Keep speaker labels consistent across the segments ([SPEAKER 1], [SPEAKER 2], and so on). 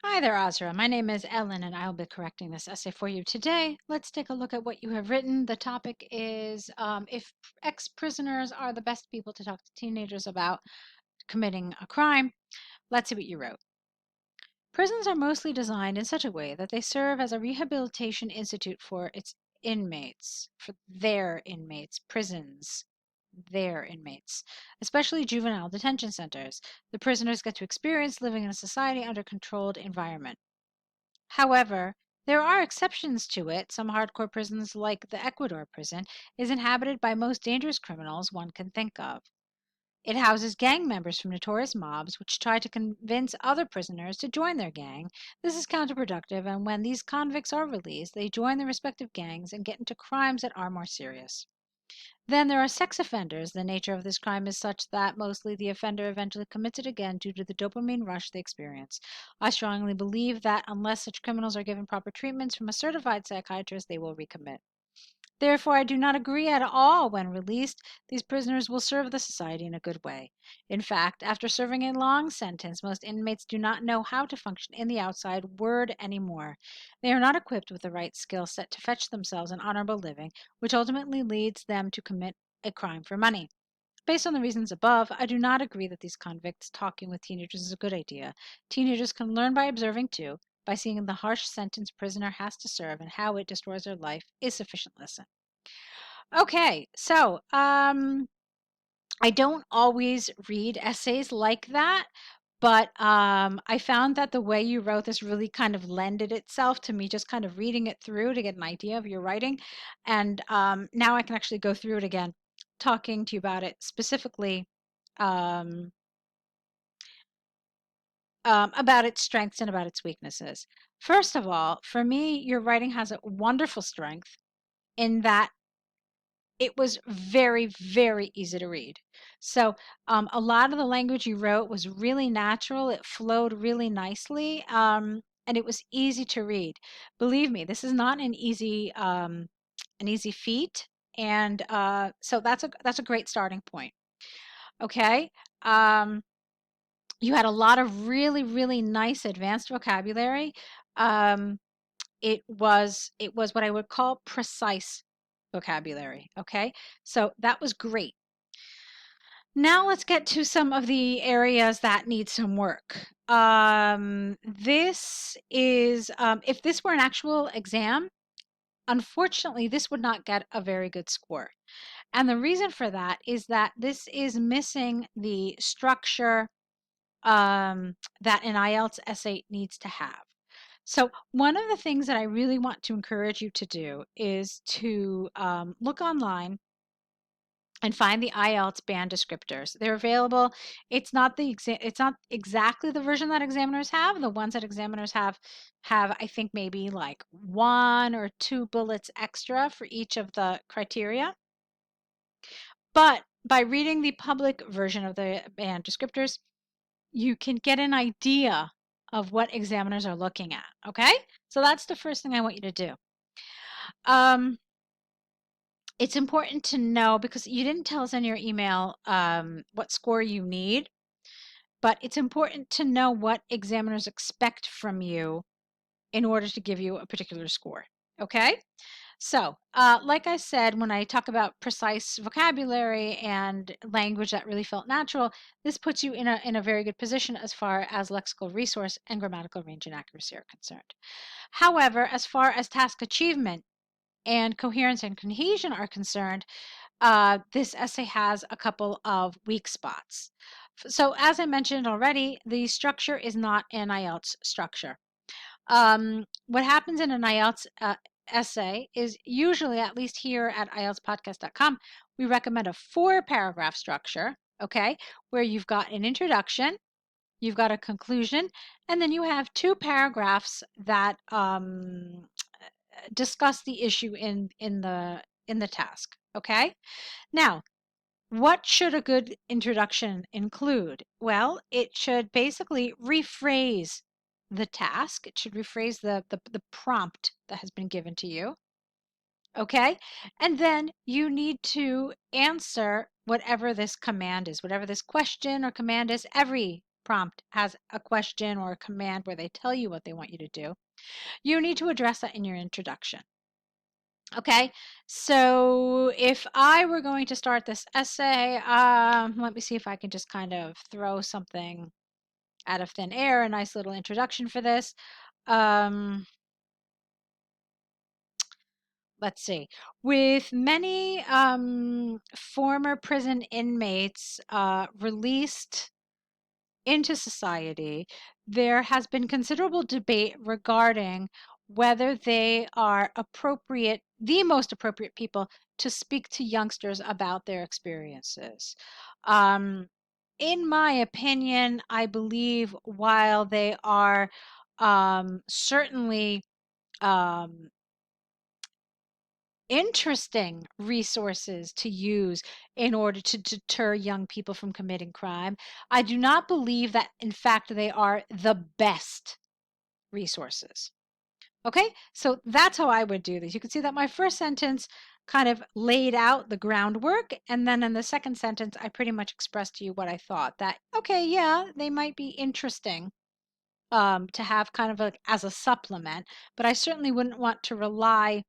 [SPEAKER 1] Hi there, Azra. My name is Ellen, and I'll be correcting this essay for you today. Let's take a look at what you have written. The topic is if ex-prisoners are the best people to talk to teenagers about committing a crime. Let's see what you wrote. Prisons are mostly designed in such a way that they serve as a rehabilitation institute for its inmates, for their inmates, prisons. Their inmates, especially juvenile detention centers. The prisoners get to experience living in a society under controlled environment. However, there are exceptions to it. Some hardcore prisons, like the Ecuador prison, is inhabited by most dangerous criminals one can think of. It houses gang members from notorious mobs which try to convince other prisoners to join their gang. This is counterproductive, and when these convicts are released, they join their respective gangs and get into crimes that are more serious. Then there are sex offenders. The nature of this crime is such that mostly the offender eventually commits it again due to the dopamine rush they experience. I strongly believe that unless such criminals are given proper treatments from a certified psychiatrist, they will recommit. Therefore, I do not agree at all when released. These prisoners will serve the society in a good way. In fact, after serving a long sentence, most inmates do not know how to function in the outside world anymore. They are not equipped with the right skill set to fetch themselves an honorable living, which ultimately leads them to commit a crime for money. Based on the reasons above, I do not agree that these convicts talking with teenagers is a good idea. Teenagers can learn by observing too, by seeing the harsh sentence prisoner has to serve and how it destroys their life is sufficient lesson. Okay, so I don't always read essays like that, but I found that the way you wrote this really kind of lended itself to me just kind of reading it through to get an idea of your writing. And now I can actually go through it again, talking to you about it specifically, um, about its strengths and about its weaknesses. First of all, for me, your writing has a wonderful strength in that it was very, very easy to read. So a lot of the language you wrote was really natural. It flowed really nicely, and it was easy to read. Believe me, this is not an easy feat, and so that's a great starting point. Okay. Um, you had a lot of really, really nice advanced vocabulary. Um, it was what I would call precise vocabulary. Okay, so that was great. Now let's get to some of the areas that need some work. This is if this were an actual exam, unfortunately, this would not get a very good score. And the reason for that is that this is missing the structure that an IELTS essay needs to have. So, one of the things that I really want to encourage you to do is to look online and find the IELTS band descriptors. They're available. It's not exactly the version that examiners have. The ones that examiners have I think maybe like 1 or 2 bullets extra for each of the criteria. But by reading the public version of the band descriptors, you can get an idea of what examiners are looking at, okay? So that's the first thing I want you to do. It's important to know, because you didn't tell us in your email what score you need, but it's important to know what examiners expect from you in order to give you a particular score, okay? So, like I said, when I talk about precise vocabulary and language that really felt natural, this puts you in a very good position as far as lexical resource and grammatical range and accuracy are concerned. However, as far as task achievement and coherence and cohesion are concerned, this essay has a couple of weak spots. So, as I mentioned already, the structure is not an IELTS structure. What happens in an IELTS essay is usually, at least here at IELTSpodcast.com, we recommend a 4-paragraph structure, okay, where you've got an introduction, you've got a conclusion, and then you have 2 paragraphs that discuss the issue in the task, okay? Now, what should a good introduction include? Well, it should basically rephrase the task. It should rephrase the prompt that has been given to you. Okay? And then you need to answer whatever this command is, whatever this question or command is. Every prompt has a question or a command where they tell you what they want you to do, you need to address that in your introduction. Okay, so if I were going to start this essay, let me see if I can just kind of throw something out of thin air, a nice little introduction for this. Let's see. With many former prison inmates released into society, there has been considerable debate regarding whether they are appropriate, the most appropriate people to speak to youngsters about their experiences. In my opinion, I believe while they are certainly um, interesting resources to use in order to deter young people from committing crime, I do not believe that, in fact, they are the best resources. Okay, so that's how I would do this. You can see that my first sentence kind of laid out the groundwork, and then in the second sentence, I pretty much expressed to you what I thought, that, okay, yeah, they might be interesting to have kind of as a supplement, but I certainly wouldn't want to rely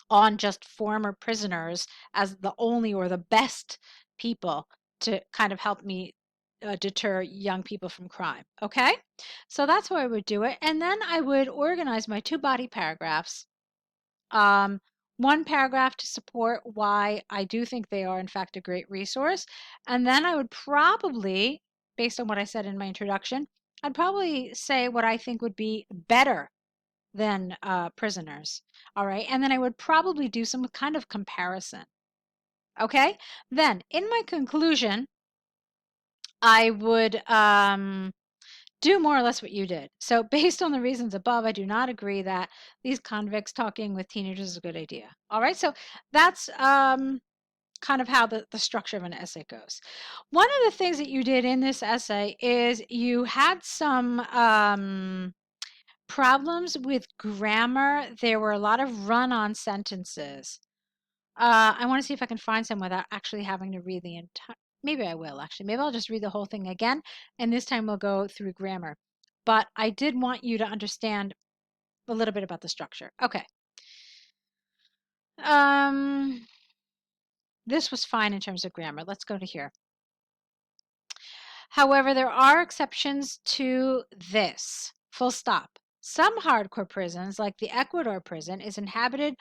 [SPEAKER 1] on just former prisoners as the only or the best people to kind of help me deter young people from crime. Okay, so that's how I would do it. And then I would organize my two body paragraphs. Um, one paragraph to support why I do think they are, in fact, a great resource. And then I would probably, based on what I said in my introduction, I'd probably say what I think would be better than prisoners. All right. And then I would probably do some kind of comparison. Okay. Then in my conclusion, I would do more or less what you did. So, based on the reasons above, I do not agree that these convicts talking with teenagers is a good idea. All right. So, that's kind of how the structure of an essay goes. One of the things that you did in this essay is you had some problems with grammar. There were a lot of run-on sentences. I want to see if I can find some without actually having to read the entire. Maybe I will actually. Maybe I'll just read the whole thing again, and this time we'll go through grammar. But I did want you to understand a little bit about the structure. Okay. Um, this was fine in terms of grammar. Let's go to here. However, there are exceptions to this. Full stop. Some hardcore prisons, like the Ecuador prison, is inhabited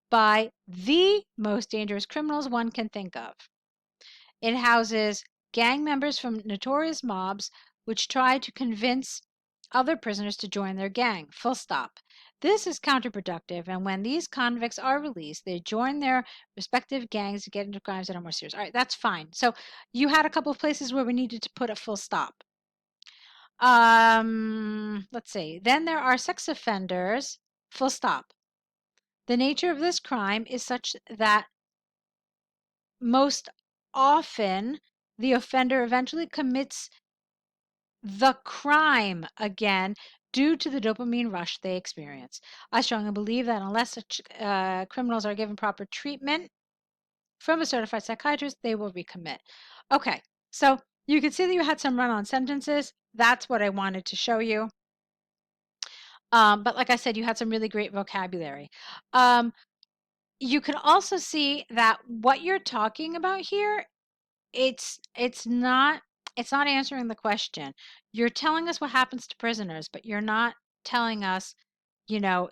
[SPEAKER 1] by the most dangerous criminals one can think of. It houses gang members from notorious mobs which try to convince other prisoners to join their gang. Full stop. This is counterproductive, and when these convicts are released, they join their respective gangs to get into crimes that are more serious. All right, that's fine. So you had a couple of places where we needed to put a full stop. Let's see. Then there are sex offenders. Full stop. The nature of this crime is such that most often the offender eventually commits the crime again due to the dopamine rush they experience. I strongly believe that unless such criminals are given proper treatment from a certified psychiatrist, they will recommit. Okay, so you can see that you had some run-on sentences. That's what I wanted to show you. But like I said, you had some really great vocabulary. You can also see that what you're talking about here, it's not answering the question. You're telling us what happens to prisoners, but you're not telling us,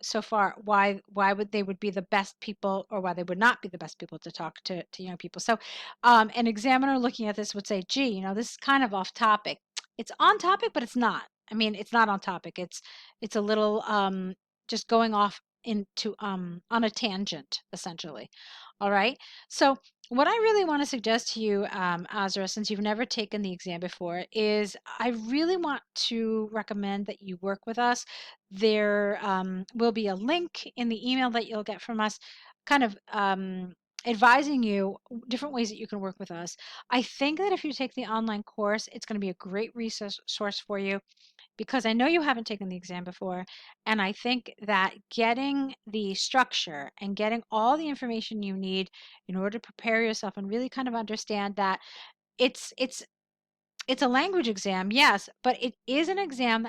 [SPEAKER 1] so far why would they would be the best people or why they would not be the best people to talk to young people. So an examiner looking at this would say, gee, this is kind of off topic. It's on topic, but it's not. I mean, it's not on topic. It's a little just going off into on a tangent, essentially. All right. So what I really want to suggest to you, Azra, since you've never taken the exam before, is I really want to recommend that you work with us. There will be a link in the email that you'll get from us, kind of advising you different ways that you can work with us. I think that if you take the online course, it's going to be a great resource for you, because I know you haven't taken the exam before, and I think that getting the structure and getting all the information you need in order to prepare yourself and really kind of understand that it's It's a language exam, yes, but it is an exam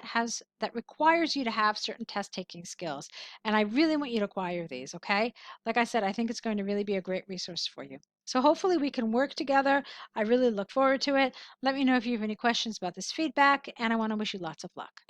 [SPEAKER 1] that requires you to have certain test taking skills. And I really want you to acquire these, okay? Like I said, I think it's going to really be a great resource for you. So hopefully we can work together. I really look forward to it. Let me know if you have any questions about this feedback, and I want to wish you lots of luck.